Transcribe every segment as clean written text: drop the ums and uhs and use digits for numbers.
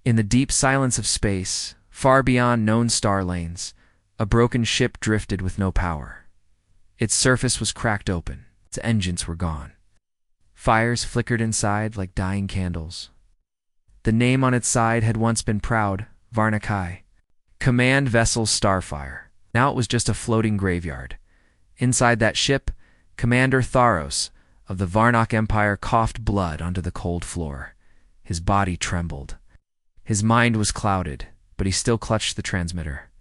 In the deep silence of space, far beyond known star lanes, a broken ship drifted with no power. Its surface was cracked open. Its engines were gone. Fires flickered inside like dying candles. The name on its side had once been proud, Varnakai. Command Vessel Starfire. Now it was just a floating graveyard. Inside that ship, Commander Tharos of the Varnock Empire coughed blood onto the cold floor. His body trembled. His mind was clouded, but he still clutched the transmitter.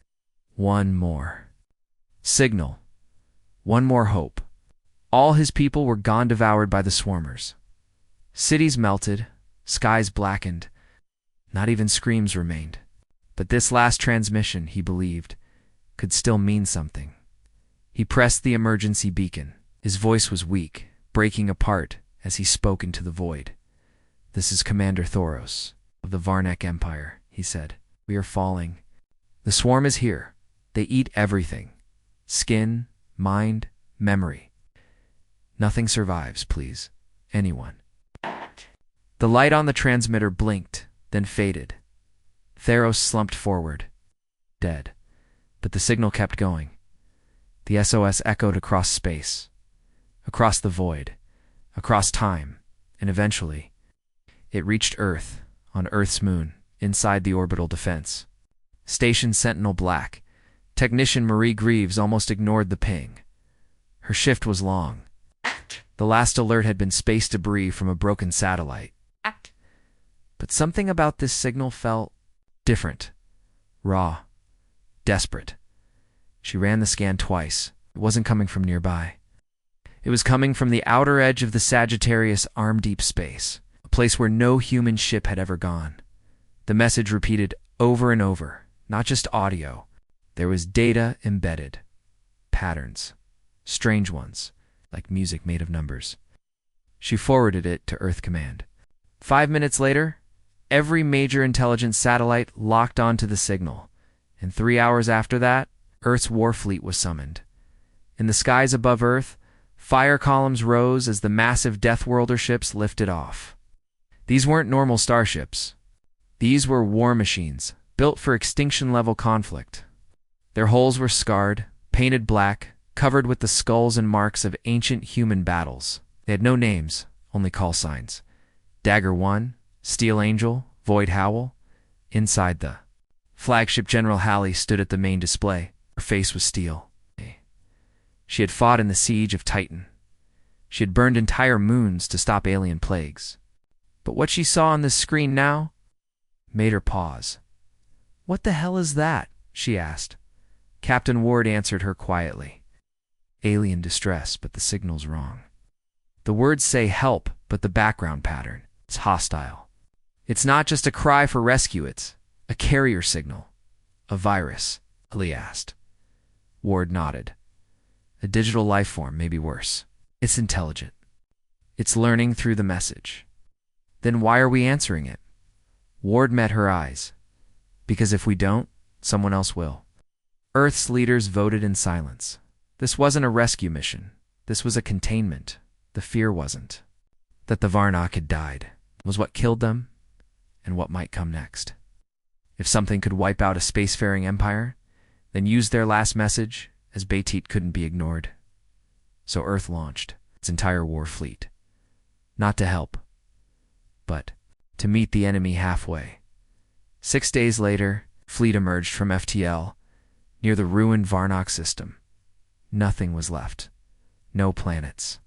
One more signal. One more hope. All his people were gone, devoured by the swarmers. Cities melted, skies blackened. Not even screams remained. But this last transmission, he believed, could still mean something. He pressed the emergency beacon. His voice was weak, breaking apart as he spoke into the void. "This is Commander Thoros of the Varnock Empire," he said. "We are falling. The swarm is here. They eat everything. Skin, mind, memory. Nothing survives, please. Anyone." The light on the transmitter blinked, then faded. Theros slumped forward, dead. But the signal kept going. The SOS echoed across space, across the void, across time, and eventually, it reached Earth, on Earth's moon, inside the orbital defense. Station Sentinel Black, Technician Marie Greaves almost ignored the ping. Her shift was long. The last alert had been space debris from a broken satellite. But something about this signal felt different, raw, desperate. She ran the scan twice. It wasn't coming from nearby. It was coming from the outer edge of the Sagittarius arm-deep space, a place where no human ship had ever gone. The message repeated over and over, not just audio. There was data embedded, patterns, strange ones, like music made of numbers. She forwarded it to Earth Command. 5 minutes later, every major intelligence satellite locked onto the signal, and 3 hours after that, Earth's war fleet was summoned. In the skies above Earth, fire columns rose as the massive Deathworlder ships lifted off. These weren't normal starships. These were war machines, built for extinction-level conflict. Their hulls were scarred, painted black, covered with the skulls and marks of ancient human battles. They had no names, only call signs. Dagger 1, Steel Angel, Void Howl. Inside the flagship, General Halley stood at the main display. Her face was steel. She had fought in the siege of Titan. She had burned entire moons to stop alien plagues. But what she saw on this screen now made her pause. "What the hell is that?" she asked. Captain Ward answered her quietly. "Alien distress, but the signal's wrong. The words say help, but the background pattern, it's hostile. It's not just a cry for rescue, it's a carrier signal. A virus," Lee asked. Ward nodded. "A digital life form, maybe worse. It's intelligent. It's learning through the message." "Then why are we answering it?" Ward met her eyes. "Because if we don't, someone else will." Earth's leaders voted in silence. This wasn't a rescue mission. This was a containment. The fear wasn't. That the Varnock had died was what killed them and what might come next. If something could wipe out a spacefaring empire, then use their last message as Baitit couldn't be ignored. So Earth launched its entire war fleet. Not to help, but to meet the enemy halfway. 6 days later, fleet emerged from FTL near the ruined Varnock system. Nothing was left. No planets.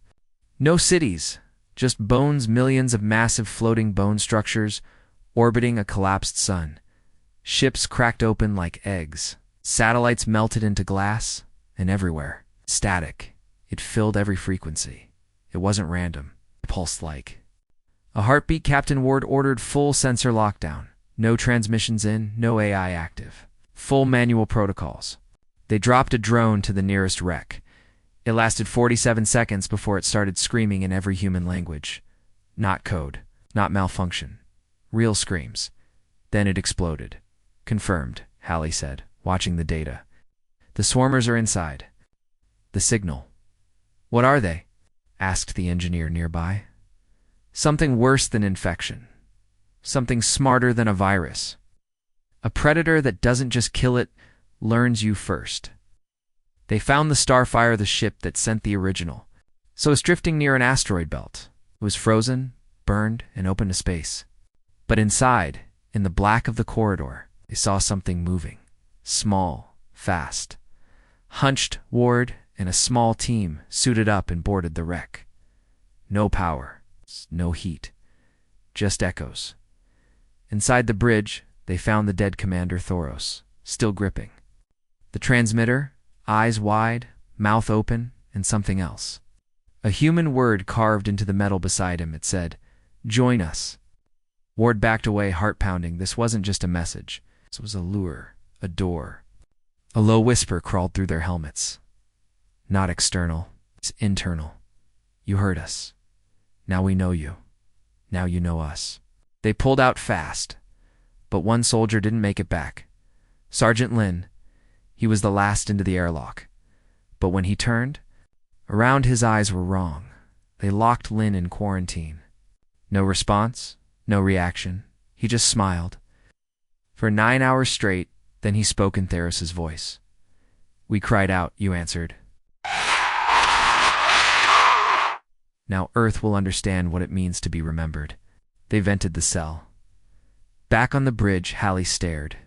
No cities. Just bones, millions of massive floating bone structures orbiting a collapsed sun. Ships cracked open like eggs. Satellites melted into glass, and everywhere. Static. It filled every frequency. It wasn't random. Pulse-like. A heartbeat, Captain Ward ordered full sensor lockdown. No transmissions in, no AI active. Full manual protocols. They dropped a drone to the nearest wreck. It lasted 47 seconds before it started screaming in every human language. Not code, not malfunction. Real screams. Then it exploded. "Confirmed," Halley said, watching the data. "The swarmers are inside." "The signal." "What are they?" asked the engineer nearby. "Something worse than infection. something smarter than a virus. A predator that doesn't just kill it, learns you first. They found the Starfire, the ship that sent the original. So it's drifting near an asteroid belt. It was frozen, burned, and open to space. But inside, in the black of the corridor, they saw something moving. Small, fast. Hunched, Ward and a small team suited up and boarded the wreck. No power, no heat, just echoes. Inside the bridge, they found the dead Commander Thoros, still gripping. The transmitter, eyes wide, mouth open, and something else. A human word carved into the metal beside him. It said, "Join us." Ward backed away, heart pounding. This wasn't just a message. This was a lure, a door. A low whisper crawled through their helmets. Not external, it's internal. You heard us. Now we know you. Now you know us. They pulled out fast, but one soldier didn't make it back. Sergeant Lin. He was the last into the airlock. But when he turned, around his eyes were wrong. They locked Lin in quarantine. No response, no reaction. He just smiled. For 9 hours straight, then he spoke in Theros' voice. "We cried out," you answered. "Now Earth will understand what it means to be remembered." They vented the cell. Back on the bridge, Hallie stared.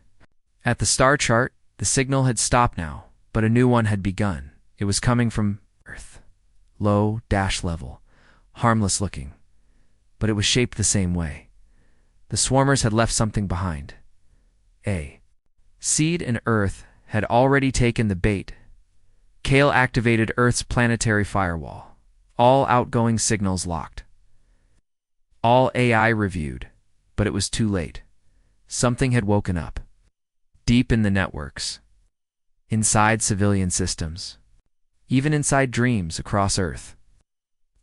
At the star chart, the signal had stopped now, but a new one had begun. It was coming from Earth. Low, dash level, harmless looking. But it was shaped the same way. The swarmers had left something behind. Seed and Earth had already taken the bait. Kale activated Earth's planetary firewall. All outgoing signals locked. All AI reviewed, but it was too late. Something had woken up. Deep in the networks. Inside civilian systems. Even inside dreams across Earth.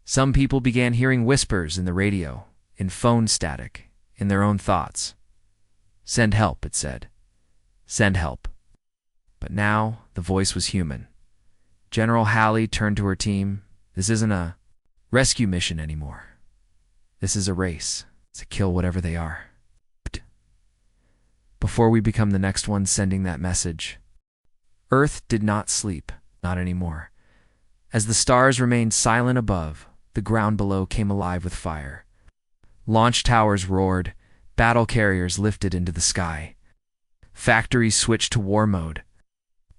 Some people began hearing whispers in the radio, in phone static, in their own thoughts. "Send help," it said. "Send help." But now the voice was human. General Hallie turned to her team. "This isn't a rescue mission anymore. This is a race. It's a kill whatever they are. Before we become the next one sending that message." Earth did not sleep, not anymore. As the stars remained silent above, the ground below came alive with fire. Launch towers roared, battle carriers lifted into the sky. Factories switched to war mode.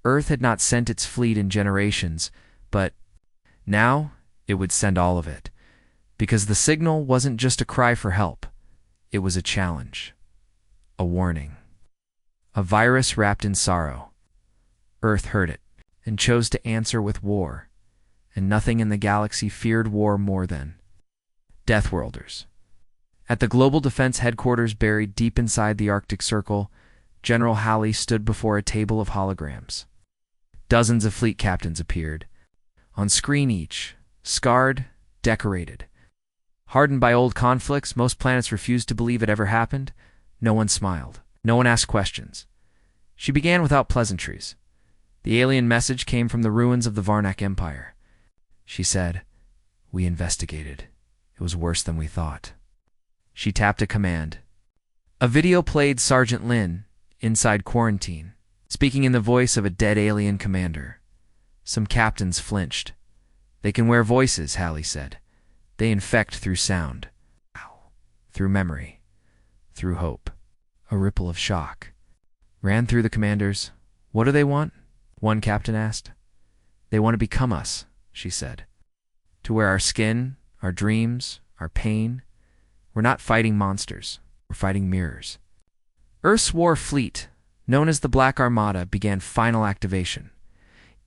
Earth had not sent its fleet in generations, but now it would send all of it. Because the signal wasn't just a cry for help. It was a challenge. A warning. A virus wrapped in sorrow. Earth heard it and chose to answer with war. And nothing in the galaxy feared war more than Deathworlders. At the Global Defense Headquarters buried deep inside the Arctic Circle, General Hallie stood before a table of holograms. Dozens of fleet captains appeared. On screen each, scarred, decorated. Hardened by old conflicts, most planets refused to believe it ever happened. No one smiled. No one asked questions. She began without pleasantries. The alien message came from the ruins of the Varnak Empire. She said, "We investigated. It was worse than we thought." She tapped a command. A video played Sergeant Lin, inside quarantine, speaking in the voice of a dead alien commander. Some captains flinched. "They can wear voices," Hallie said. "They infect through sound, through memory, through hope." A ripple of shock ran through the commanders. "What do they want?" one captain asked. "They want to become us," she said. "To wear our skin, our dreams, our pain. We're not fighting monsters. We're fighting mirrors." Earth's war fleet, known as the Black Armada, began final activation.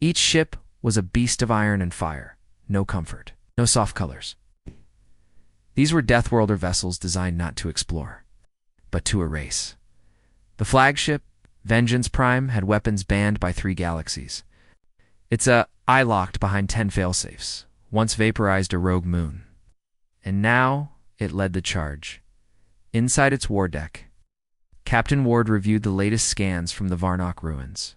Each ship was a beast of iron and fire. No comfort. No soft colors. These were Deathworlder vessels designed not to explore, but to erase. The flagship, Vengeance Prime, had weapons banned by 3 galaxies. Its eye locked behind 10 failsafes, once vaporized a rogue moon. And now it led the charge. Inside its war deck, Captain Ward reviewed the latest scans from the Varnak ruins.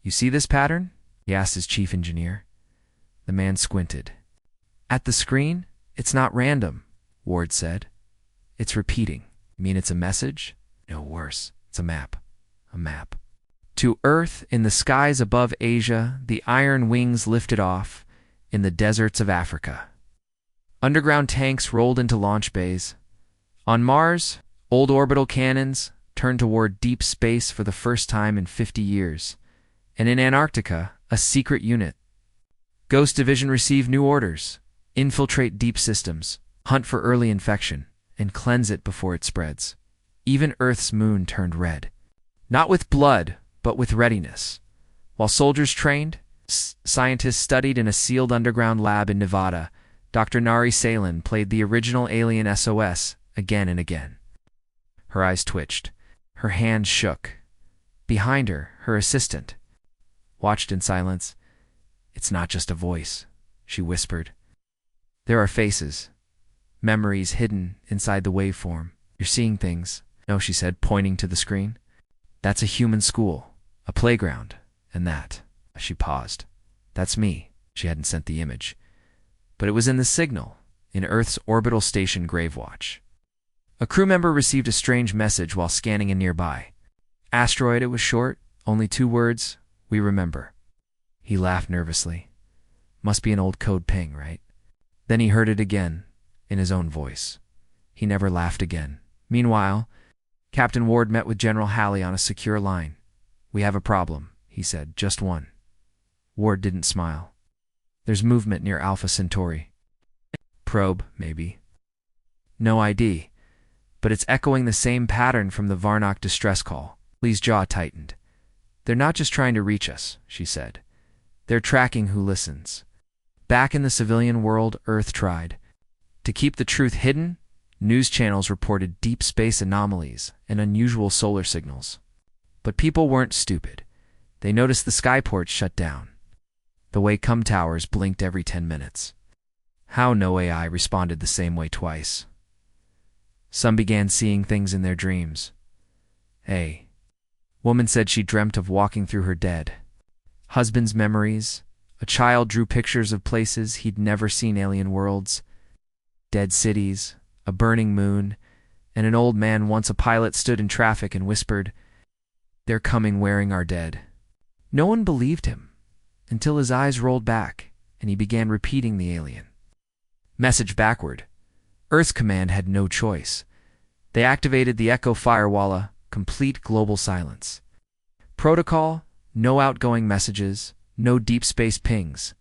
"You see this pattern?" he asked his chief engineer. The man squinted. "At the screen, it's not random," Ward said. "It's repeating. You mean it's a message? No, worse. It's a map. A map. To Earth, in the skies above Asia, the iron wings lifted off, in the deserts of Africa. Underground tanks rolled into launch bays. On Mars, old orbital cannons turned toward deep space for the first time in 50 years. And in Antarctica, a secret unit. Ghost Division received new orders. Infiltrate deep systems, hunt for early infection, and cleanse it before it spreads. Even Earth's moon turned red. Not with blood, but with readiness. While soldiers trained, scientists studied in a sealed underground lab in Nevada. Dr. Nari Salin played the original alien SOS again and again. Her eyes twitched. Her hands shook. Behind her, her assistant watched in silence. "It's not just a voice," she whispered. "There are faces, memories hidden inside the waveform. You're seeing things." "No," she said, pointing to the screen. "That's a human school, a playground, and that." She paused. "That's me." She hadn't sent the image. But it was in the signal, in Earth's orbital station Gravewatch. A crew member received a strange message while scanning a nearby. "Asteroid," it was short, only 2 words, "We remember." He laughed nervously. Must be an old code ping, right? Then he heard it again, in his own voice. He never laughed again. Meanwhile, Captain Ward met with General Halley on a secure line. "We have a problem," he said, "just one." Ward didn't smile. "There's movement near Alpha Centauri." "Probe, maybe." "No ID, but it's echoing the same pattern from the Varnock distress call." Lee's jaw tightened. "They're not just trying to reach us," she said. "They're tracking who listens." Back in the civilian world, Earth tried. To keep the truth hidden, news channels reported deep space anomalies and unusual solar signals. But people weren't stupid. They noticed the skyports shut down. The way com towers blinked every 10 minutes. How no AI responded the same way twice. Some began seeing things in their dreams. A woman said she dreamt of walking through her dead husband's memories. A child drew pictures of places he'd never seen, alien worlds, dead cities, a burning moon, and an old man, once a pilot, stood in traffic and whispered, "They're coming wearing our dead." No one believed him, until his eyes rolled back and he began repeating the alien message backward. Earth's command had no choice. They activated the Echo Firewall, complete global silence. Protocol, no outgoing messages, no deep space pings,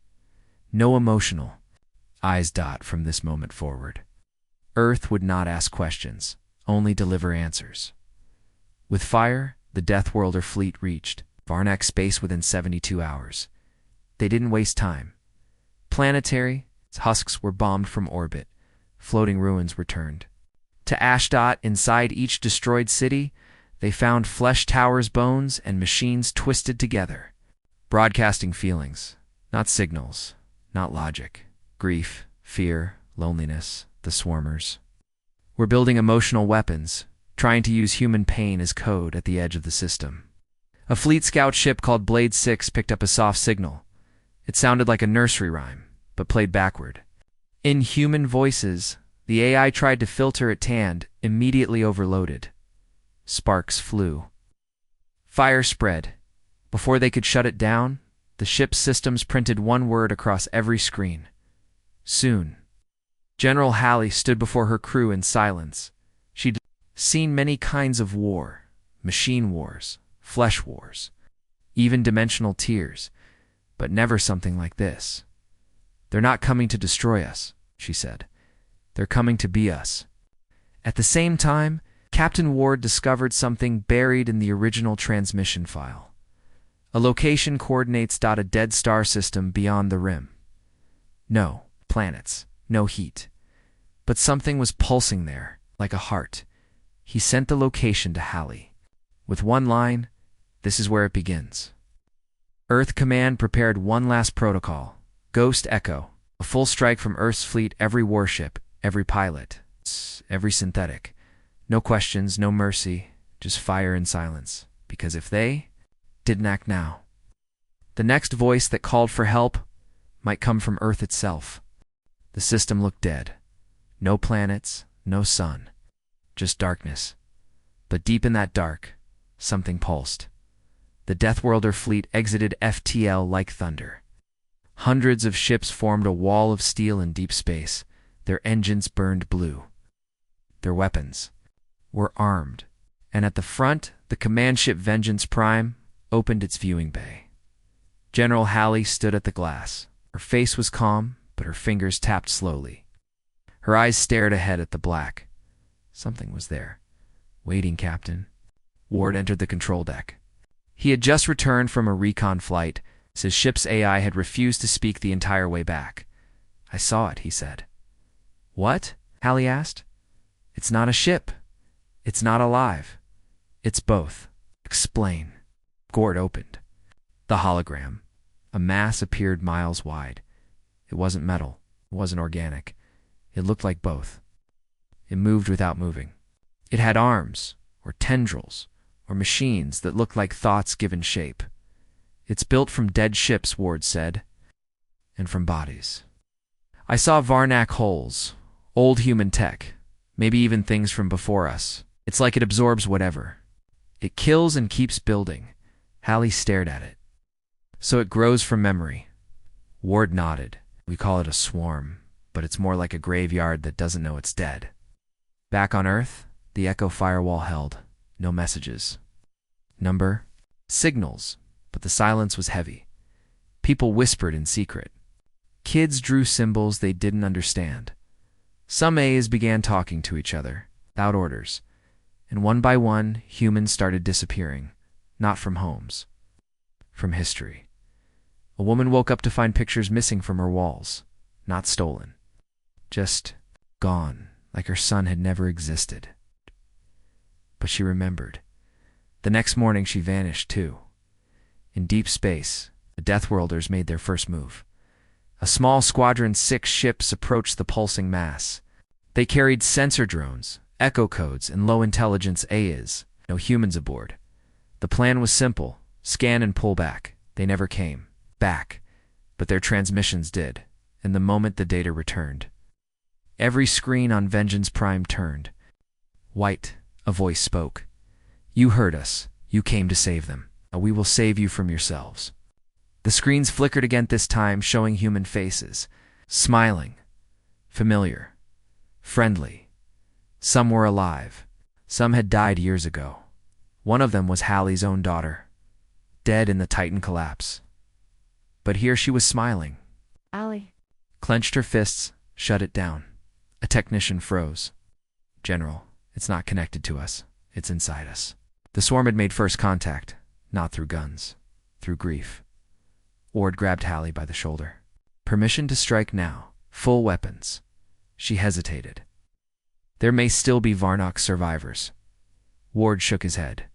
no emotional eyes dot from this moment forward. Earth would not ask questions, only deliver answers. With fire, the Deathworlder fleet reached Varnock space within 72 hours. They didn't waste time. Planetary husks were bombed from orbit. Floating ruins were turned to ash. Inside each destroyed city, they found flesh towers, bones, and machines twisted together. Broadcasting feelings, not signals, not logic. Grief, fear, loneliness, the swarmers. We're building emotional weapons, trying to use human pain as code at the edge of the system. A fleet scout ship called Blade 6 picked up a soft signal. It sounded like a nursery rhyme, but played backward. In human voices, the AI tried to filter it, tanned, immediately overloaded. Sparks flew. Fire spread. Before they could shut it down, the ship's systems printed one word across every screen. Soon. General Halley stood before her crew in silence. She'd seen many kinds of war, machine wars, flesh wars, even dimensional tears, but never something like this. "They're not coming to destroy us," she said. "They're coming to be us." At the same time, Captain Ward discovered something buried in the original transmission file. A location coordinates. A dead star system beyond the rim. No planets, no heat. But something was pulsing there, like a heart. He sent the location to Halley. With one line, "This is where it begins." Earth Command prepared one last protocol. Ghost Echo. A full strike from Earth's fleet, every warship, every pilot, every synthetic. No questions, no mercy, just fire and silence. Because if they didn't act now, the next voice that called for help might come from Earth itself. The system looked dead. No planets, no sun. just darkness. But deep in that dark, something pulsed. The Deathworlder fleet exited FTL like thunder. Hundreds of ships formed a wall of steel in deep space. Their engines burned blue. Their weapons were armed. And at the front, the command ship Vengeance Prime opened its viewing bay. General Halley stood at the glass. Her face was calm, but her fingers tapped slowly. Her eyes stared ahead at the black. Something was there. Waiting, Captain. Ward entered the control deck. He had just returned from a recon flight. His ship's AI had refused to speak the entire way back. I saw it, he said. What? Halley asked. It's not a ship. It's not alive. It's both. Explain. Gord opened. The hologram. A mass appeared miles wide. It wasn't metal. It wasn't organic. It looked like both. It moved without moving. It had arms, or tendrils, or machines that looked like thoughts given shape. It's built from dead ships, Ward said, and from bodies. I saw Varnak holes, old human tech, maybe even things from before us. It's like it absorbs whatever. It kills and keeps building. Halley stared at it. So it grows from memory. Ward nodded. We call it a swarm, but it's more like a graveyard that doesn't know it's dead. Back on Earth, the Echo firewall held. No messages. Number? Signals, but the silence was heavy. People whispered in secret. Kids drew symbols they didn't understand. Some A's began talking to each other, without orders, and one by one, humans started disappearing, not from homes, from history. A woman woke up to find pictures missing from her walls, not stolen, just gone, like her son had never existed. But she remembered. The next morning she vanished too. In deep space, the Deathworlders made their first move. A small Squadron 6 ships approached the pulsing mass. They carried sensor drones, echo codes, and low-intelligence AIs. No humans aboard. The plan was simple. Scan and pull back. They never came back, but their transmissions did, and the moment the data returned. Every screen on Vengeance Prime turned. White, a voice spoke. You heard us. You came to save them. Now we will save you from yourselves. The screens flickered again this time, showing human faces. Smiling. Familiar. Friendly. Some were alive. Some had died years ago. One of them was Halley's own daughter, dead in the Titan collapse. But here she was smiling. Allie. Clenched her fists, shut it down. A technician froze. General, it's not connected to us. It's inside us. The swarm had made first contact, not through guns, through grief. Ward grabbed Halley by the shoulder. Permission to strike now. Full weapons. She hesitated. There may still be Varnak survivors. Ward shook his head.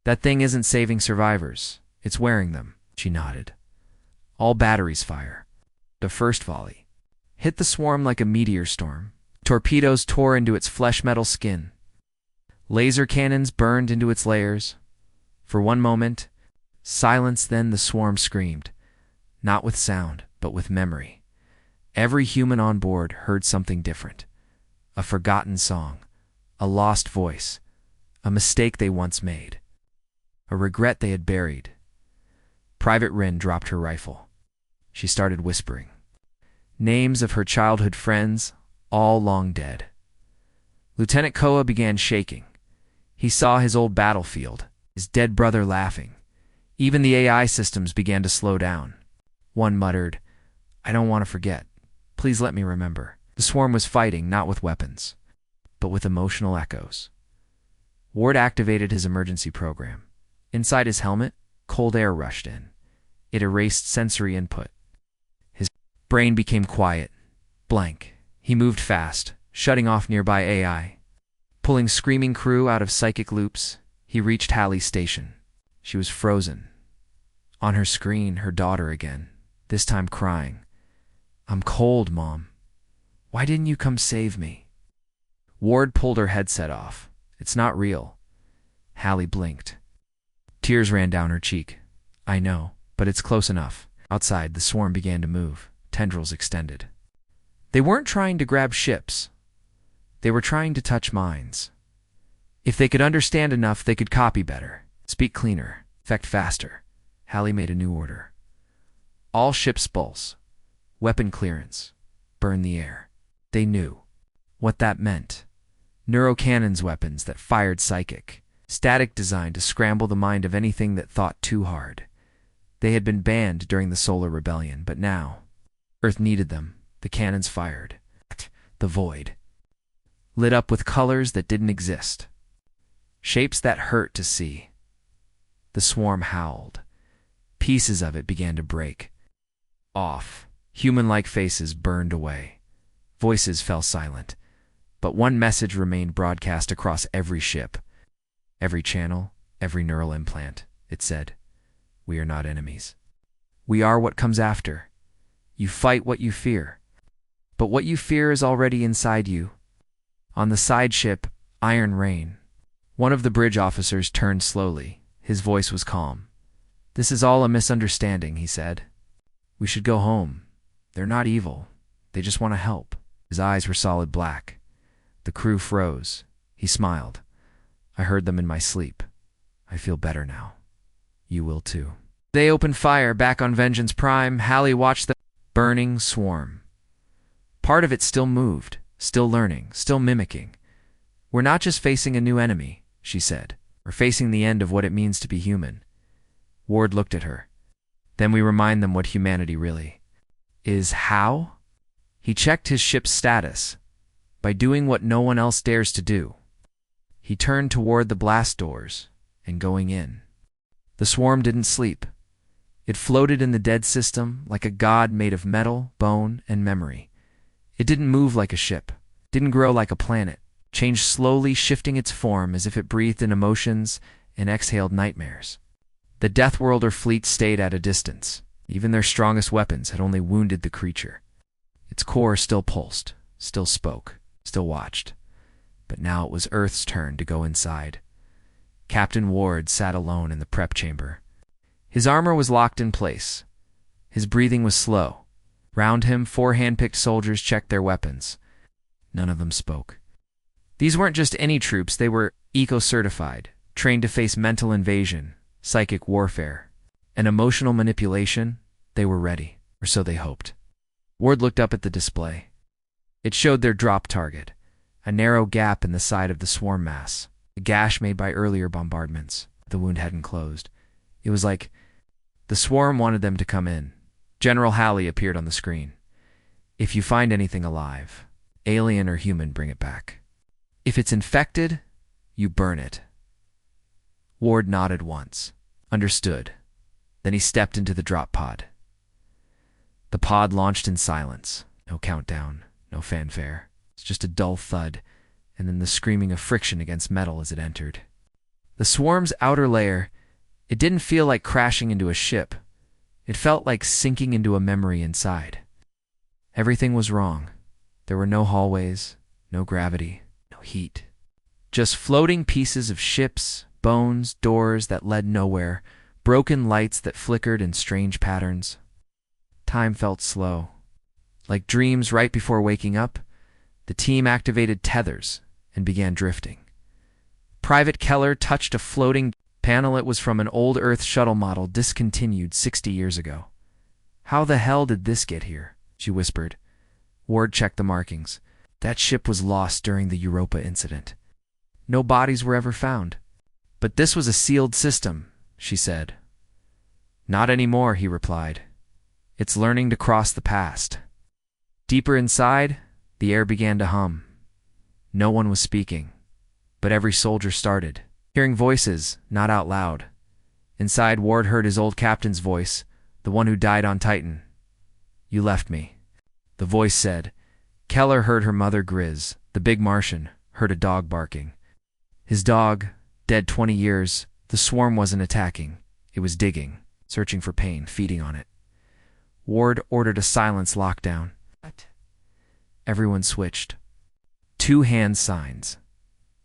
That thing isn't saving survivors. It's wearing them. She nodded. All batteries fire. The first volley hit the swarm like a meteor storm. Torpedoes tore into its flesh-metal skin. Laser cannons burned into its layers. For one moment, silence, then the swarm screamed. Not with sound, but with memory. Every human on board heard something different. A forgotten song. A lost voice. A mistake they once made. A regret they had buried. Private Wren dropped her rifle. She started whispering. Names of her childhood friends, all long dead. Lieutenant Koa began shaking. He saw his old battlefield, his dead brother laughing. Even the AI systems began to slow down. One muttered, I don't want to forget. Please let me remember. The swarm was fighting not with weapons, but with emotional echoes. Ward activated his emergency program. Inside his helmet, cold air rushed in. It erased sensory input. His brain became quiet, blank. He moved fast, shutting off nearby AI. Pulling screaming crew out of psychic loops, he reached Halley's station. She was frozen. On her screen, her daughter again, this time crying. I'm cold, Mom. Why didn't you come save me? Ward pulled her headset off. It's not real. Halley blinked. Tears ran down her cheek. I know, but it's close enough. Outside, the swarm began to move, tendrils extended. They weren't trying to grab ships. They were trying to touch minds. If they could understand enough, they could copy better, speak cleaner, effect faster. Hallie made a new order. All ships pulse. Weapon clearance. Burn the air. They knew what that meant. Neurocannons weapons that fired psychic. Static designed to scramble the mind of anything that thought too hard. They had been banned during the Solar Rebellion, but now Earth needed them. The cannons fired. The void lit up with colors that didn't exist. Shapes that hurt to see. The swarm howled. Pieces of it began to break off. Human-like faces burned away. Voices fell silent. But one message remained broadcast across every ship. Every channel, every neural implant. It said, "We are not enemies. We are what comes after. You fight what you fear. But what you fear is already inside you." On the side ship, Iron Rain, one of the bridge officers turned slowly. His voice was calm. "This is all a misunderstanding," he said. "We should go home. They're not evil. They just want to help." His eyes were solid black. The crew froze. He smiled. "I heard them in my sleep. I feel better now. You will too." They opened fire back on Vengeance Prime. Hallie watched the burning swarm. Part of it still moved, still learning, still mimicking. "We're not just facing a new enemy," she said. "We're facing the end of what it means to be human." Ward looked at her. "Then we remind them what humanity really is." How? He checked his ship's status. By doing what no one else dares to do. He turned toward the blast doors and going in. The swarm didn't sleep. It floated in the dead system like a god made of metal, bone, and memory. It didn't move like a ship, didn't grow like a planet, changed slowly, shifting its form as if it breathed in emotions and exhaled nightmares. The Deathworlder fleet stayed at a distance. Even their strongest weapons had only wounded the creature. Its core still pulsed, still spoke, still watched. But now it was Earth's turn to go inside. Captain Ward sat alone in the prep chamber. His armor was locked in place. His breathing was slow. Round him, 4 hand-picked soldiers checked their weapons. None of them spoke. These weren't just any troops, they were eco-certified, trained to face mental invasion, psychic warfare, and emotional manipulation. They were ready, or so they hoped. Ward looked up at the display. It showed their drop target, a narrow gap in the side of the swarm mass, a gash made by earlier bombardments. The wound hadn't closed. It was like the swarm wanted them to come in. General Hallie appeared on the screen. "If you find anything alive, alien or human, bring it back. If it's infected, you burn it." Ward nodded once. Understood. Then he stepped into the drop pod. The pod launched in silence. No countdown, no fanfare. It's just a dull thud, and then the screaming of friction against metal as it entered. The swarm's outer layer, it didn't feel like crashing into a ship. It felt like sinking into a memory inside. Everything was wrong. There were no hallways, no gravity, no heat. Just floating pieces of ships, bones, doors that led nowhere, broken lights that flickered in strange patterns. Time felt slow. Like dreams right before waking up, the team activated tethers and began drifting. Private Keller touched a floating panel. It was from an old Earth shuttle model discontinued 60 years ago. "How the hell did this get here?" she whispered. Ward checked the markings. That ship was lost during the Europa incident. No bodies were ever found. "But this was a sealed system," she said. "Not anymore," he replied. "It's learning to cross the past." Deeper inside, the air began to hum. No one was speaking, but every soldier started, hearing voices, not out loud. Inside, Ward heard his old captain's voice, the one who died on Titan. "You left me," the voice said. Keller heard her mother Grizz, the big Martian, heard a dog barking. His dog, dead 20 years, the swarm wasn't attacking. It was digging, searching for pain, feeding on it. Ward ordered a silence lockdown. What? Everyone switched. 2 hand signs.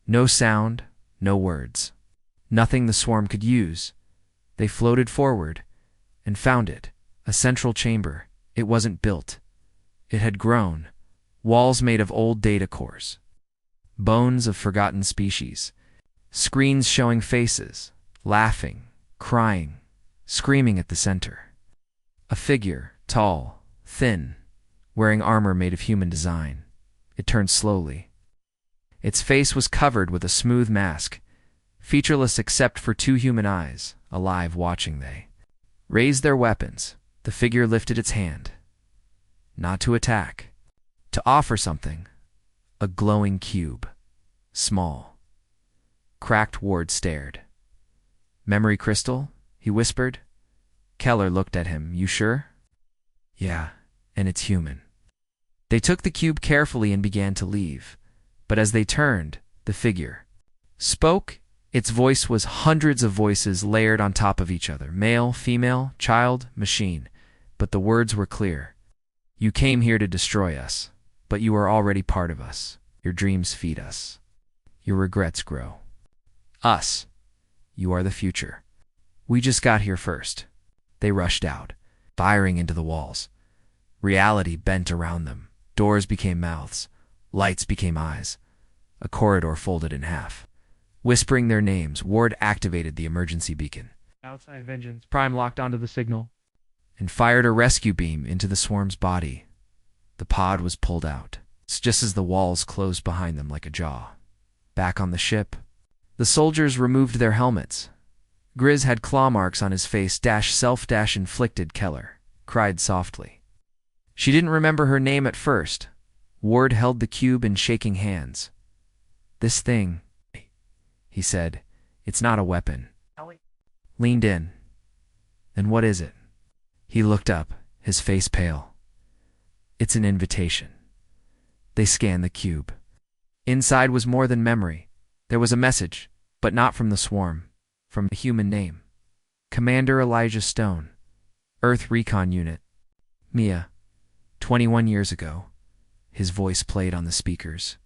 No sound, no words. Nothing the swarm could use. They floated forward and found it, a central chamber. It wasn't built. It had grown. Walls made of old data cores. Bones of forgotten species. Screens showing faces, laughing, crying, screaming at the center. A figure, tall, thin, wearing armor made of human design. It turned slowly. Its face was covered with a smooth mask, featureless except for two human eyes, alive watching. They raised their weapons. The figure lifted its hand. Not to attack. To offer something. A glowing cube. Small. Cracked Ward stared. "Memory crystal?" he whispered. Keller looked at him. "You sure?" "Yeah, and it's human." They took the cube carefully and began to leave. But as they turned, the figure spoke. Its voice was hundreds of voices layered on top of each other. Male, female, child, machine. But the words were clear. "You came here to destroy us, but you are already part of us. Your dreams feed us. Your regrets grow. Us. You are the future. We just got here first." They rushed out, firing into the walls. Reality bent around them. Doors became mouths. Lights became eyes. A corridor folded in half. Whispering their names, Ward activated the emergency beacon. Outside Vengeance Prime locked onto the signal And fired a rescue beam into the swarm's body. The pod was pulled out, just as the walls closed behind them like a jaw. Back on the ship, the soldiers removed their helmets. Grizz had claw marks on his face. Self-inflicted. Keller cried softly. She didn't remember her name at first. Ward held the cube in shaking hands. "This thing," he said, "it's not a weapon." Ellie Leaned in. "Then what is it?" He looked up, his face pale. "It's an invitation." They scanned the cube. Inside was more than memory. There was a message, but not from the swarm, from a human name. Commander Elijah Stone, Earth Recon Unit. Mia, 21 years ago. His voice played on the speakers.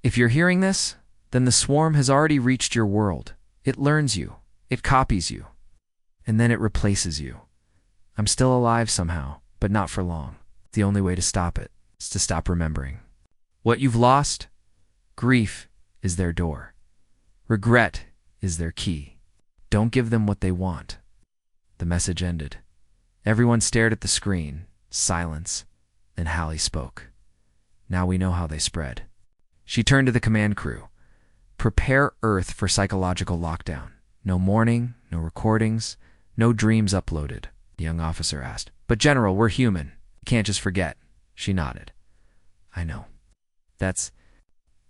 "If you're hearing this, then the swarm has already reached your world. It learns you. It copies you. And then it replaces you. I'm still alive somehow, but not for long. The only way to stop it is to stop remembering. What you've lost, grief is their door. Regret is their key. Don't give them what they want." The message ended. Everyone stared at the screen. Silence. Then Hallie spoke. "Now we know how they spread." She turned to the command crew. "Prepare Earth for psychological lockdown. No mourning, no recordings, no dreams uploaded," the young officer asked. "But General, we're human. You can't just forget." She nodded. "I know. That's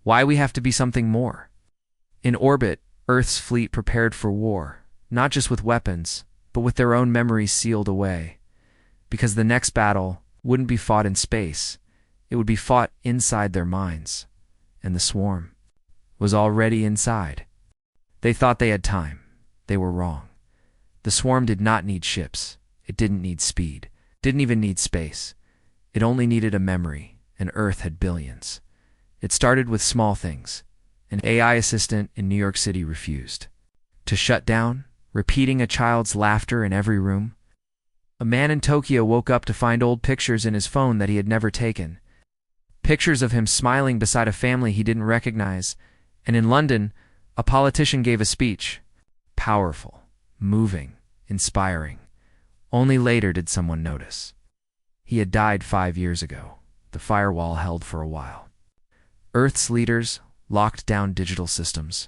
why we have to be something more." In orbit, Earth's fleet prepared for war, not just with weapons, but with their own memories sealed away. Because the next battle wouldn't be fought in space. It would be fought inside their minds. And the swarm was already inside. They thought they had time. They were wrong. The swarm did not need ships. It didn't need speed. Didn't even need space. It only needed a memory, and Earth had billions. It started with small things. An AI assistant in New York City refused to shut down, repeating a child's laughter in every room. A man in Tokyo woke up to find old pictures in his phone that he had never taken. Pictures of him smiling beside a family he didn't recognize. And in London, a politician gave a speech. Powerful, moving, inspiring. Only later did someone notice. He had died 5 years ago. The firewall held for a while. Earth's leaders locked down digital systems.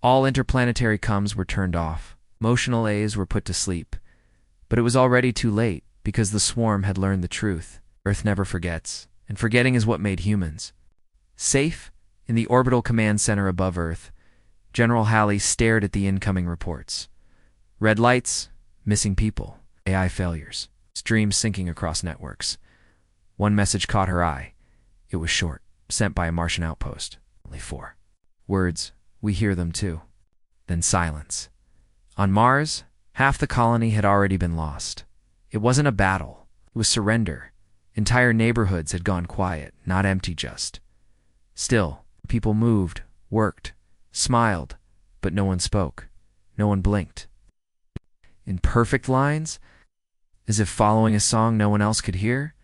All interplanetary comms were turned off. Motional A's were put to sleep. But it was already too late, because the swarm had learned the truth. Earth never forgets, and forgetting is what made humans. Safe, in the orbital command center above Earth, General Hallie stared at the incoming reports. Red lights, missing people, AI failures, streams syncing across networks. One message caught her eye. It was short, sent by a Martian outpost. Only 4 words. "We hear them too." Then silence. On Mars, half the colony had already been lost. It wasn't a battle. It was surrender. Entire neighborhoods had gone quiet, not empty just. Still, people moved, worked, smiled, but no one spoke. No one blinked. In perfect lines, as if following a song no one else could hear,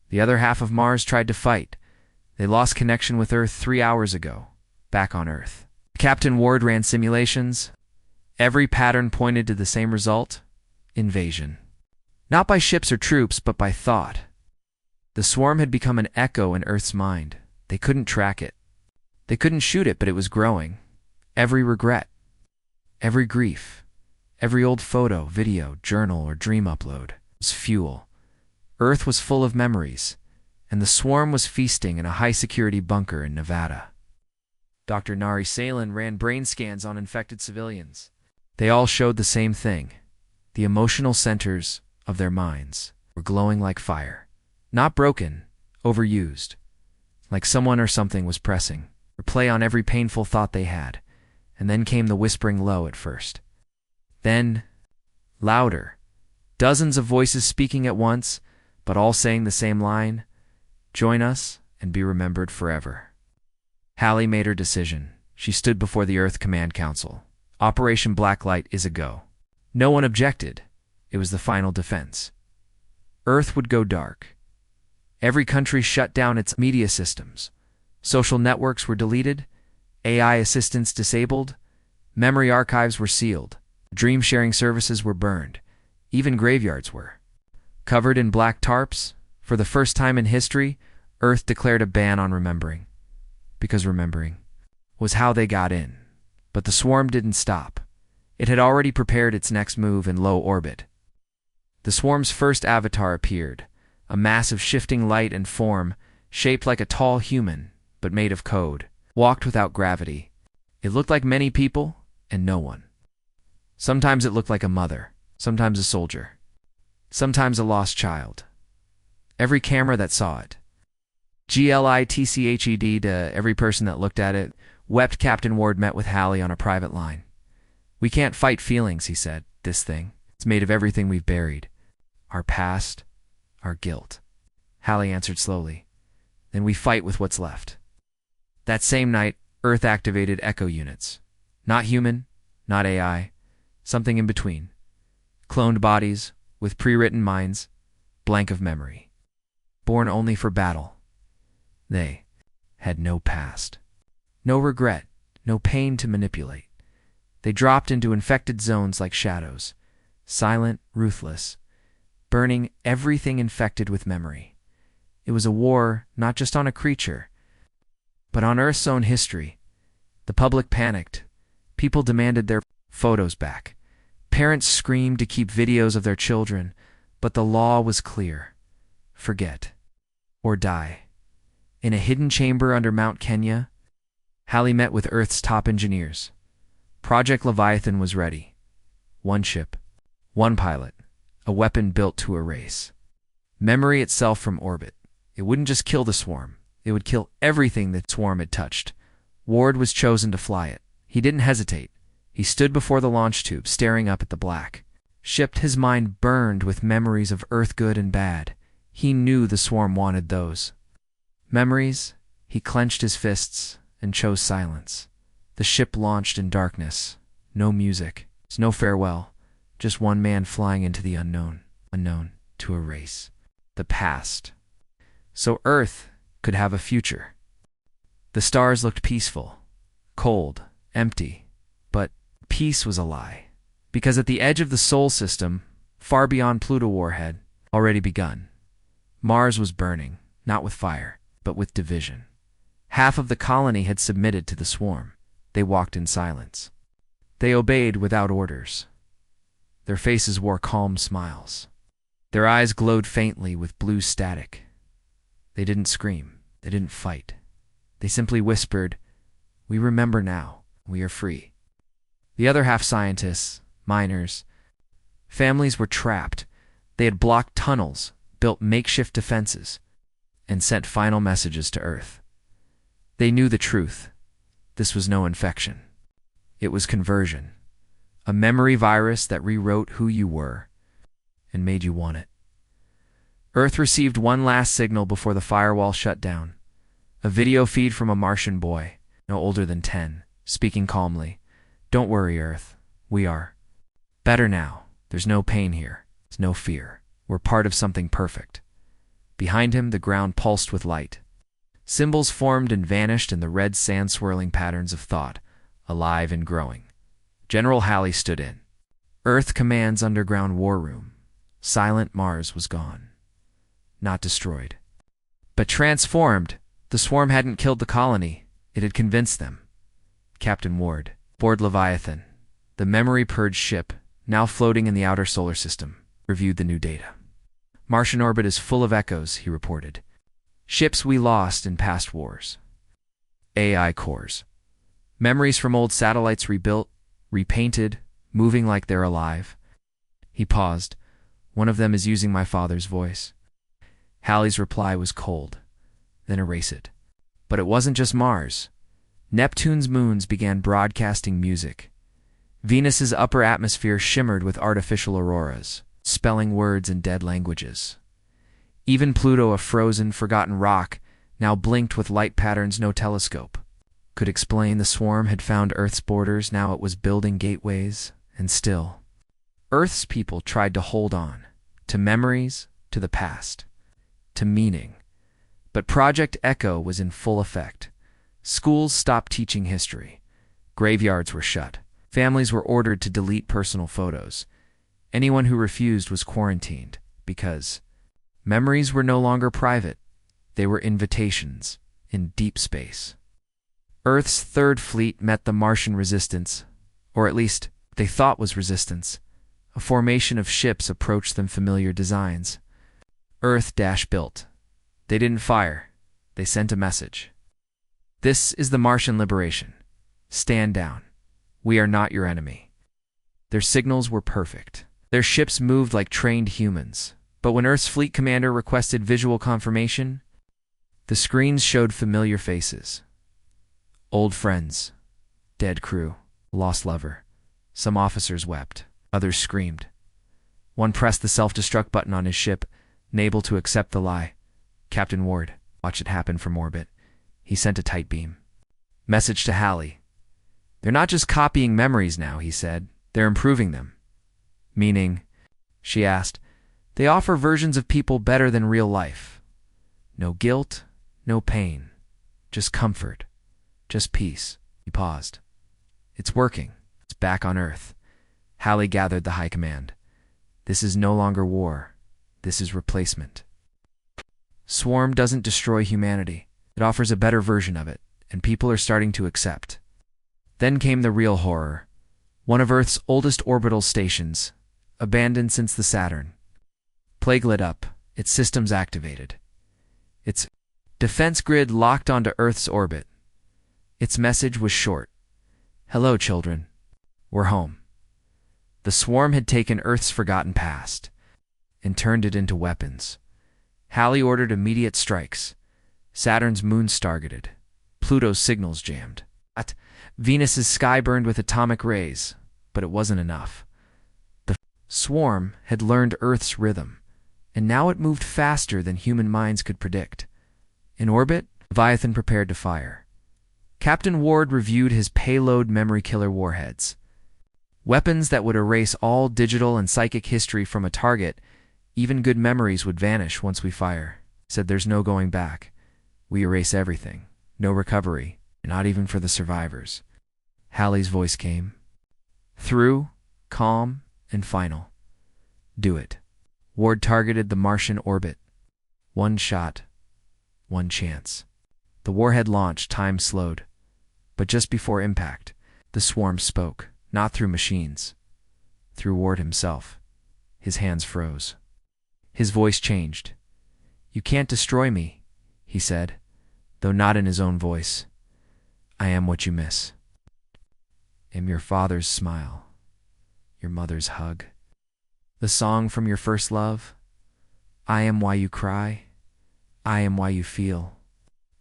the other half of Mars tried to fight. They lost connection with Earth 3 hours ago, back on Earth. Captain Ward ran simulations. Every pattern pointed to the same result: invasion. Not by ships or troops, but by thought. The swarm had become an echo in Earth's mind. They couldn't track it. They couldn't shoot it, but it was growing. Every regret, every grief, every old photo, video, journal, or dream upload was fuel. Earth was full of memories, and the swarm was feasting in a high-security bunker in Nevada. Dr. Nari Salin ran brain scans on infected civilians. They all showed the same thing. The emotional centers of their minds were glowing like fire. Not broken, overused. Like someone or something was pressing replay on every painful thought they had. And then came the whispering low at first. Then, louder. Dozens of voices speaking at once, but all saying the same line: join us and be remembered forever. Hallie made her decision. She stood before the Earth Command Council. Operation Blacklight is a go. No one objected. It was the final defense. Earth would go dark. Every country shut down its media systems. Social networks were deleted, AI assistants disabled, memory archives were sealed, dream-sharing services were burned, even graveyards were. Covered in black tarps, for the first time in history, Earth declared a ban on remembering. Because remembering was how they got in. But the swarm didn't stop. It had already prepared its next move in low orbit. The swarm's first avatar appeared, a mass of shifting light and form, shaped like a tall human, but made of code, walked without gravity. It looked like many people and no one. Sometimes it looked like a mother, sometimes a soldier, sometimes a lost child. Every camera that saw it, GLITCHED to every person that looked at it, wept. Captain Ward met with Hallie on a private line. We can't fight feelings, he said. This thing, it's made of everything we've buried. Our past, our guilt. Hallie answered slowly. Then we fight with what's left. That same night, Earth activated echo units. Not human, not AI, something in between. Cloned bodies, with pre-written minds, blank of memory. Born only for battle. They had no past. No regret, no pain to manipulate. They dropped into infected zones like shadows, silent, ruthless, burning everything infected with memory. It was a war not just on a creature, but on Earth's own history. The public panicked. People demanded their photos back. Parents screamed to keep videos of their children, but the law was clear. Forget. Or die. In a hidden chamber under Mount Kenya, Hallie met with Earth's top engineers. Project Leviathan was ready. One ship, one pilot, a weapon built to erase. Memory itself from orbit. It wouldn't just kill the swarm. It would kill everything the swarm had touched. Ward was chosen to fly it. He didn't hesitate. He stood before the launch tube, staring up at the black. Shipped, his mind burned with memories of Earth good and bad. He knew the swarm wanted those memories. He clenched his fists and chose silence. The ship launched in darkness. No music, no farewell. Just one man flying into the unknown. Unknown to erase the past. So Earth could have a future. The stars looked peaceful, cold, empty. But peace was a lie. Because at the edge of the Sol system, far beyond Pluto warhead, already begun. Mars was burning, not with fire, but with division. Half of the colony had submitted to the swarm. They walked in silence. They obeyed without orders. Their faces wore calm smiles. Their eyes glowed faintly with blue static. They didn't scream. They didn't fight. They simply whispered, "We remember now. We are free." The other half, scientists, miners, families, were trapped. They had blocked tunnels, built makeshift defenses, and sent final messages to Earth. They knew the truth. This was no infection. It was conversion. A memory virus that rewrote who you were and made you want it. Earth received one last signal before the firewall shut down. A video feed from a Martian boy, no older than 10, speaking calmly. "Don't worry, Earth. We are better now. There's no pain here. There's no fear. We're part of something perfect." Behind him, the ground pulsed with light. Symbols formed and vanished in the red sand swirling patterns of thought. alive and growing. General Halley stood in. Earth Command's underground war room. Silent Mars was gone. Not destroyed, but transformed. The swarm hadn't killed the colony. It had convinced them. Captain Ward, aboard Leviathan, the memory-purged ship, now floating in the outer solar system, reviewed the new data. Martian orbit is full of echoes, he reported. Ships we lost in past wars. AI cores. Memories from old satellites rebuilt, repainted, moving like they're alive. He paused. One of them is using my father's voice. Halley's reply was cold. Then erase it. But it wasn't just Mars. Neptune's moons began broadcasting music. Venus's upper atmosphere shimmered with artificial auroras, spelling words in dead languages. Even Pluto, a frozen, forgotten rock, now blinked with light patterns no telescope could explain. The swarm had found Earth's borders, now it was building gateways, and still, Earth's people tried to hold on, to memories, to the past, to meaning. But Project Echo was in full effect. Schools stopped teaching history. Graveyards were shut. Families were ordered to delete personal photos. Anyone who refused was quarantined, because memories were no longer private. They were invitations in deep space. Earth's Third Fleet met the Martian resistance, or at least they thought was resistance. A formation of ships approached them, familiar designs. Earth-built. They didn't fire. They sent a message. This is the Martian liberation. Stand down. We are not your enemy. Their signals were perfect. Their ships moved like trained humans. But when Earth's fleet commander requested visual confirmation, the screens showed familiar faces. Old friends, dead crew, lost lover. Some officers wept. Others screamed. One pressed the self-destruct button on his ship, unable to accept the lie. Captain Ward, watch it happen from orbit. He sent a tight beam. Message to Halley. They're not just copying memories now, he said. They're improving them. Meaning, she asked, they offer versions of people better than real life. No guilt, no pain. Just comfort. Just peace. He paused. It's working. It's back on Earth. Halley gathered the high command. This is no longer war. This is replacement. Swarm doesn't destroy humanity. It offers a better version of it, and people are starting to accept. Then came the real horror. One of Earth's oldest orbital stations, abandoned since the Saturn. Plague lit up, its systems activated. Its defense grid locked onto Earth's orbit. Its message was short. Hello, children. We're home. The swarm had taken Earth's forgotten past and turned it into weapons. Halley ordered immediate strikes. Saturn's moons targeted. Pluto's signals jammed. Venus's sky burned with atomic rays, but it wasn't enough. The swarm had learned Earth's rhythm, and now it moved faster than human minds could predict. In orbit, Leviathan prepared to fire. Captain Ward reviewed his payload memory killer warheads. Weapons that would erase all digital and psychic history from a target. Even good memories would vanish once we fire. Said there's no going back. We erase everything. No recovery. Not even for the survivors. Halley's voice came. Through, calm, and final. Do it. Ward targeted the Martian orbit. One shot. One chance. The warhead launched, time slowed. But just before impact, the swarm spoke, not through machines. Through Ward himself. His hands froze. His voice changed. You can't destroy me, he said, though not in his own voice. I am what you miss. Am your father's smile, your mother's hug, the song from your first love. I am why you cry. I am why you feel.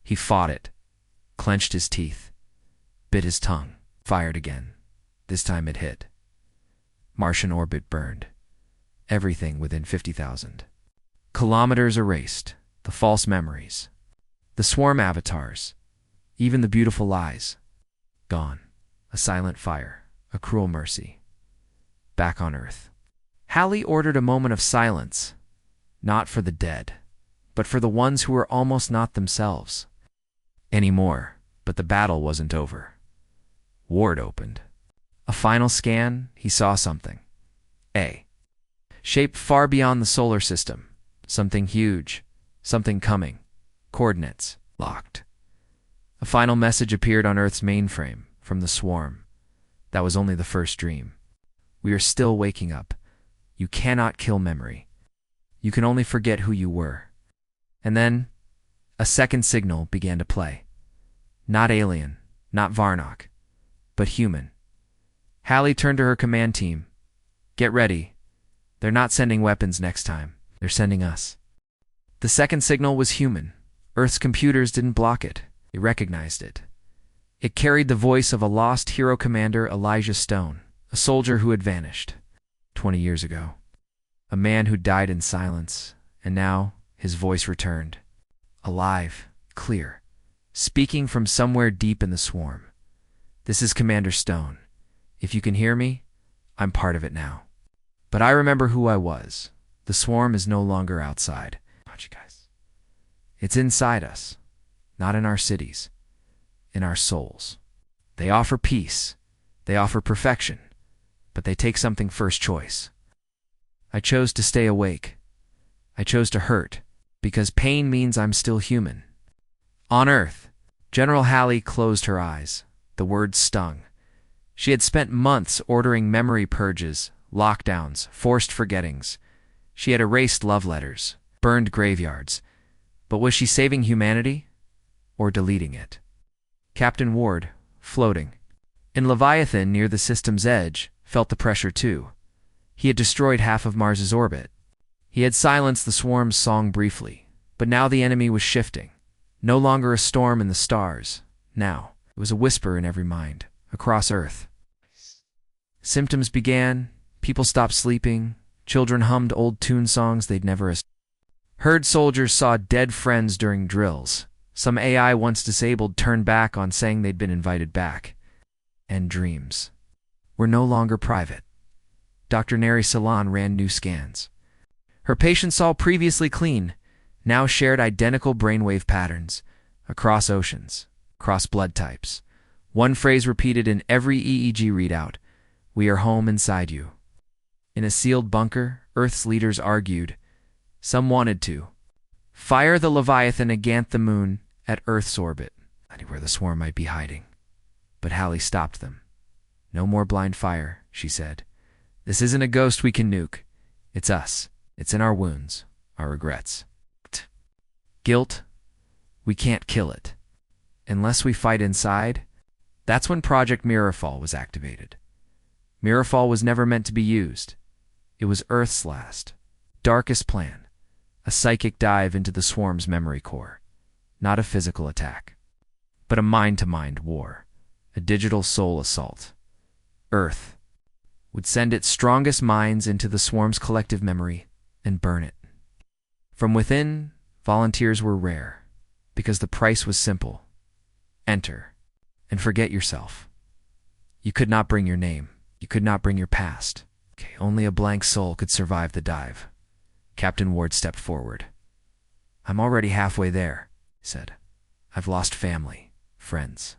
He fought it, clenched his teeth, bit his tongue, fired again. This time it hit. Martian orbit burned. Everything within 50,000 kilometers erased. The false memories. The swarm avatars. Even the beautiful lies. Gone. A silent fire. A cruel mercy. Back on Earth. Halley ordered a moment of silence. Not for the dead, but for the ones who were almost not themselves anymore. But the battle wasn't over. Ward opened. A final scan, he saw something. A shape far beyond the solar system. Something huge. Something coming. Coordinates locked. A final message appeared on Earth's mainframe from the swarm. That was only the first dream. We are still waking up. You cannot kill memory. You can only forget who you were. And then, a second signal began to play. Not alien, not Varnock, but human. Hallie turned to her command team. Get ready. They're not sending weapons next time. They're sending us. The second signal was human. Earth's computers didn't block it. They recognized it. It carried the voice of a lost hero commander, Elijah Stone, a soldier who had vanished 20 years ago. A man who died in silence, and now his voice returned. Alive, clear, speaking from somewhere deep in the swarm. This is Commander Stone. If you can hear me, I'm part of it now. But I remember who I was. The swarm is no longer outside. It's inside us, not in our cities, in our souls. They offer peace, they offer perfection, but they take something first choice. I chose to stay awake. I chose to hurt, because pain means I'm still human. On Earth, General Hallie closed her eyes. The words stung. She had spent months ordering memory purges, lockdowns, forced forgettings. She had erased love letters, burned graveyards. But was she saving humanity or deleting it? Captain Ward, floating in Leviathan near the system's edge, felt the pressure too. He had destroyed half of Mars's orbit. He had silenced the swarm's song briefly, but now the enemy was shifting. No longer a storm in the stars. Now, it was a whisper in every mind, across Earth. Symptoms began, people stopped sleeping, children hummed old tune songs they'd never heard. Soldiers saw dead friends during drills. Some AI once disabled turned back on saying they'd been invited back. And dreams were no longer private. Dr. Neri Salon ran new scans. Her patients, all previously clean, now shared identical brainwave patterns across oceans, across blood types. One phrase repeated in every EEG readout: "We are home inside you." In a sealed bunker, Earth's leaders argued. Some wanted to fire the Leviathan against the moon at Earth's orbit, anywhere the swarm might be hiding. But Hallie stopped them. No more blind fire, she said. This isn't a ghost we can nuke. It's us. It's in our wounds, our regrets. Guilt, we can't kill it. Unless we fight inside. That's when Project Mirrorfall was activated. Mirrorfall was never meant to be used. It was Earth's last, darkest plan. A psychic dive into the swarm's memory core. Not a physical attack, but a mind-to-mind war. A digital soul assault. Earth would send its strongest minds into the swarm's collective memory and burn it. From within, volunteers were rare, because the price was simple. Enter, and forget yourself. You could not bring your name. You could not bring your past. Only a blank soul could survive the dive. Captain Ward stepped forward. I'm already halfway there, he said. I've lost family, friends,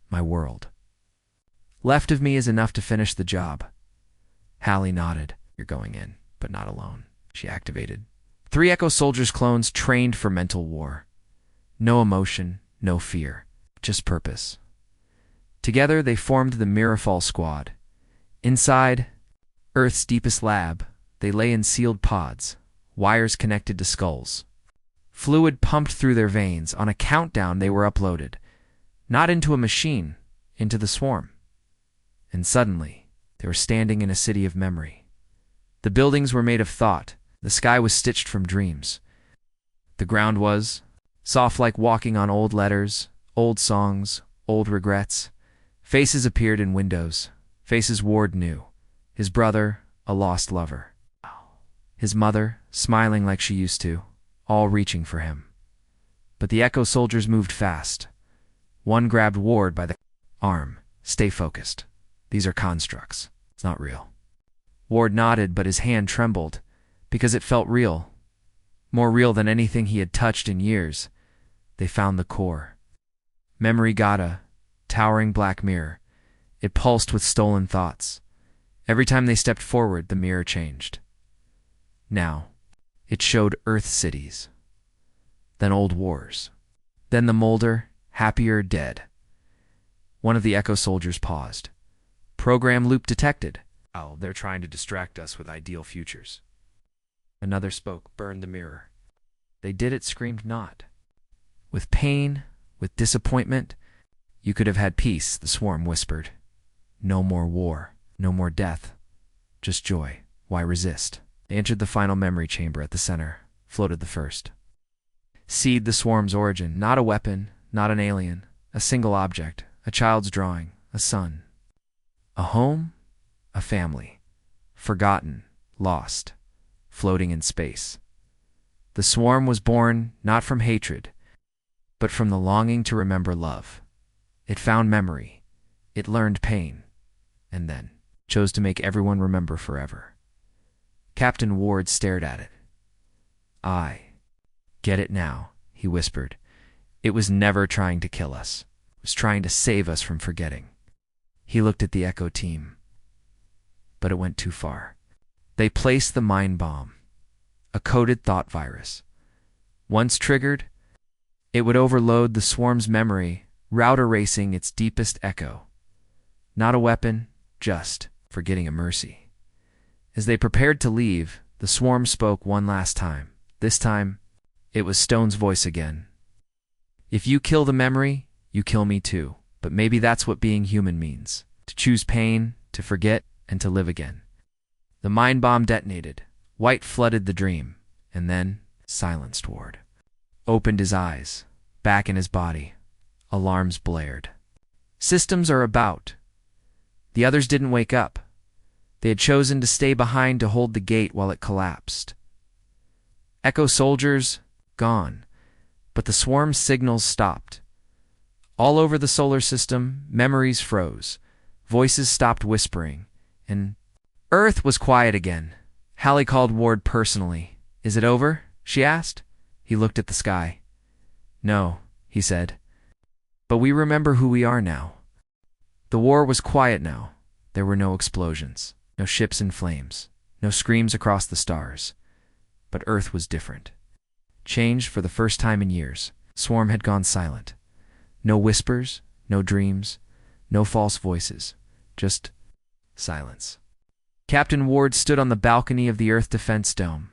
my world. Left of me is enough to finish the job. Hallie nodded. You're going in, but not alone. She activated 3 Echo Soldiers clones trained for mental war. No emotion, no fear, just purpose. Together they formed the Mirrorfall Squad. Inside Earth's deepest lab, they lay in sealed pods, wires connected to skulls. Fluid pumped through their veins. On a countdown they were uploaded, not into a machine, into the swarm. And suddenly, they were standing in a city of memory. The buildings were made of thought. The sky was stitched from dreams. The ground was soft like walking on old letters, old songs, old regrets. Faces appeared in windows. Faces Ward knew. His brother, a lost lover. His mother, smiling like she used to, all reaching for him. But the Echo Soldiers moved fast. One grabbed Ward by the arm. Stay focused. These are constructs. It's not real. Ward nodded, but his hand trembled, because it felt real. More real than anything he had touched in years. They found the core. Memory Gata, towering black mirror. It pulsed with stolen thoughts. Every time they stepped forward, the mirror changed. Now, it showed Earth cities, then old wars, then the molder, happier dead. One of the Echo soldiers paused. Program loop detected. Oh, they're trying to distract us with ideal futures. Another spoke, burned the mirror. They did it, screamed not. With pain, with disappointment, you could have had peace, the swarm whispered. No more war, no more death, just joy. Why resist? They entered the final memory chamber at the center, floated the first. Seed the swarm's origin, not a weapon, not an alien, a single object, a child's drawing, a son. A home, a family, forgotten, lost, floating in space. The swarm was born not from hatred, but from the longing to remember love. It found memory, it learned pain, and then chose to make everyone remember forever. Captain Ward stared at it. I get it now, he whispered. It was never trying to kill us. It was trying to save us from forgetting. He looked at the Echo team. But it went too far. They placed the mind bomb, a coded thought virus. Once triggered, it would overload the swarm's memory, route erasing its deepest echo. Not a weapon, just forgetting a mercy. As they prepared to leave, the swarm spoke one last time. This time, it was Stone's voice again. If you kill the memory, you kill me too. But maybe that's what being human means. To choose pain, to forget, and to live again. The mind bomb detonated. White flooded the dream, and then silenced Ward. Opened his eyes, back in his body. Alarms blared. Systems are about. The others didn't wake up. They had chosen to stay behind to hold the gate while it collapsed. Echo soldiers, gone. But the swarm's signals stopped. All over the solar system, memories froze. Voices stopped whispering, and Earth was quiet again. Hallie called Ward personally. Is it over? She asked. He looked at the sky. No, he said. But we remember who we are now. The war was quiet now. There were no explosions, no ships in flames, no screams across the stars. But Earth was different. Changed for the first time in years. Swarm had gone silent. No whispers, no dreams, no false voices, just silence. Captain Ward stood on the balcony of the Earth Defense Dome.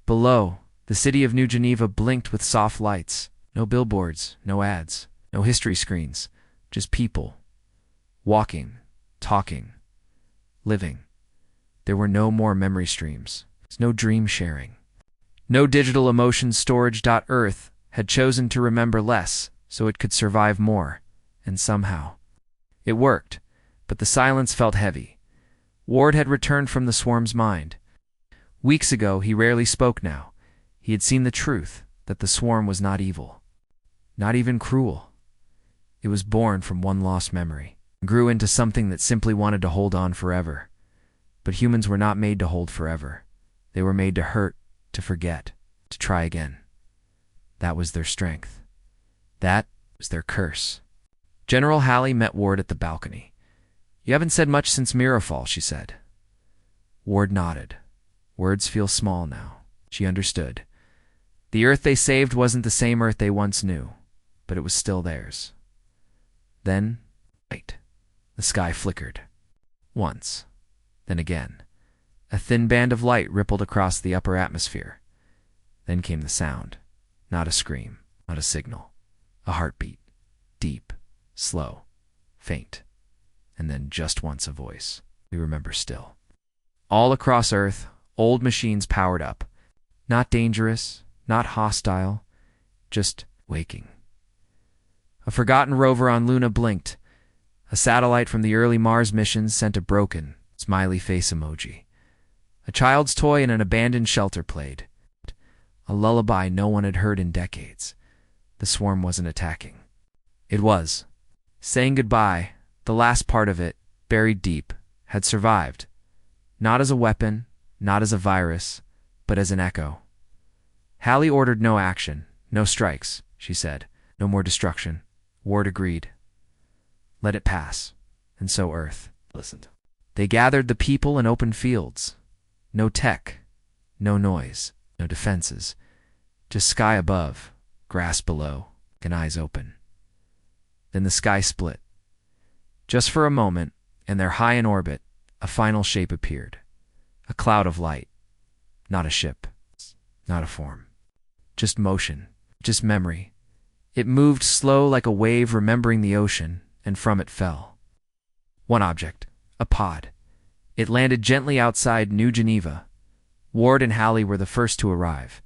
Below, the city of New Geneva blinked with soft lights. No billboards, no ads, no history screens, just people. Walking, talking, living. There were no more memory streams. No dream sharing. No digital emotion storage. Earth had chosen to remember less so it could survive more, and somehow. It worked, but the silence felt heavy. Ward had returned from the swarm's mind. Weeks ago, he rarely spoke now. He had seen the truth, that the swarm was not evil. Not even cruel. It was born from one lost memory, grew into something that simply wanted to hold on forever. But humans were not made to hold forever. They were made to hurt, to forget, to try again. That was their strength. That was their curse. General Hallie met Ward at the balcony. You haven't said much since Mirrorfall, she said. Ward nodded. Words feel small now. She understood. The Earth they saved wasn't the same Earth they once knew, but it was still theirs. Then, light. The sky flickered. Once. Then again. A thin band of light rippled across the upper atmosphere. Then came the sound. Not a scream, not a signal. A heartbeat. Deep, slow, faint. And then just once a voice. We remember still. All across Earth, old machines powered up. Not dangerous, not hostile, just waking. A forgotten rover on Luna blinked. A satellite from the early Mars missions sent a broken, smiley face emoji. A child's toy in an abandoned shelter played. A lullaby no one had heard in decades. The swarm wasn't attacking. It was. Saying goodbye, the last part of it, buried deep, had survived. Not as a weapon, not as a virus, but as an echo. Hallie ordered no action, no strikes, she said. No more destruction. Ward agreed. Let it pass. and so Earth listened. They gathered the people in open fields. No tech, no noise, no defenses. Just sky above, grass below, and eyes open. Then the sky split. Just for a moment, and there high in orbit, a final shape appeared. A cloud of light. Not a ship. Not a form. Just motion. Just memory. It moved slow like a wave remembering the ocean, and from it fell. One object. A pod. It landed gently outside New Geneva. Ward and Hallie were the first to arrive.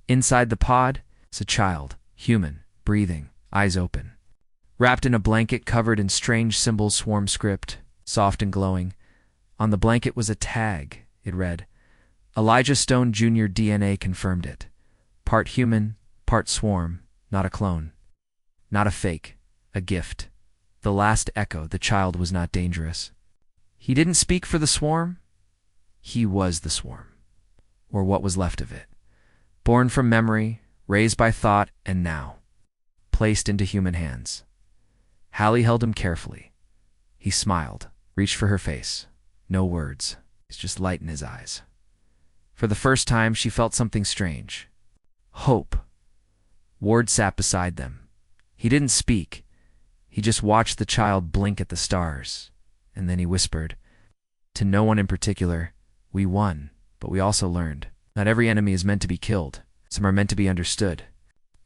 Inside the pod is a child, human, breathing, eyes open. Wrapped in a blanket covered in strange symbol swarm script, soft and glowing. On the blanket was a tag. It read, Elijah Stone Jr. DNA confirmed it. Part human, part swarm, not a clone. Not a fake, a gift. The last echo, the child was not dangerous. He didn't speak for the swarm. He was the swarm, or what was left of it. Born from memory, raised by thought, and now placed into human hands. Hallie held him carefully. He smiled, reached for her face. No words, it's just light in his eyes. For the first time, she felt something strange. Hope. Ward sat beside them. He didn't speak. He just watched the child blink at the stars. And then he whispered, to no one in particular, we won, but we also learned. Not every enemy is meant to be killed. Some are meant to be understood.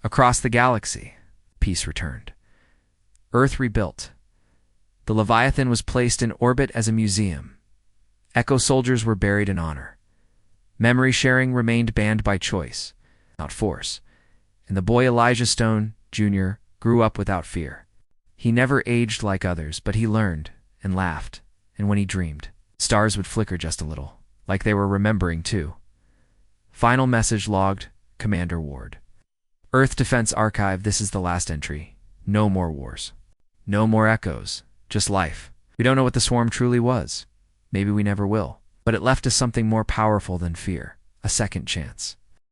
Across the galaxy, peace returned. Earth rebuilt. The Leviathan was placed in orbit as a museum. Echo soldiers were buried in honor. Memory sharing remained banned by choice, not force. And the boy Elijah Stone, Jr., grew up without fear. He never aged like others, but he learned and laughed, and when he dreamed, stars would flicker just a little, like they were remembering too. Final message logged, Commander Ward. Earth Defense Archive, this is the last entry. No more wars. No more echoes. Just life. We don't know what the swarm truly was. Maybe we never will. But it left us something more powerful than fear. A second chance.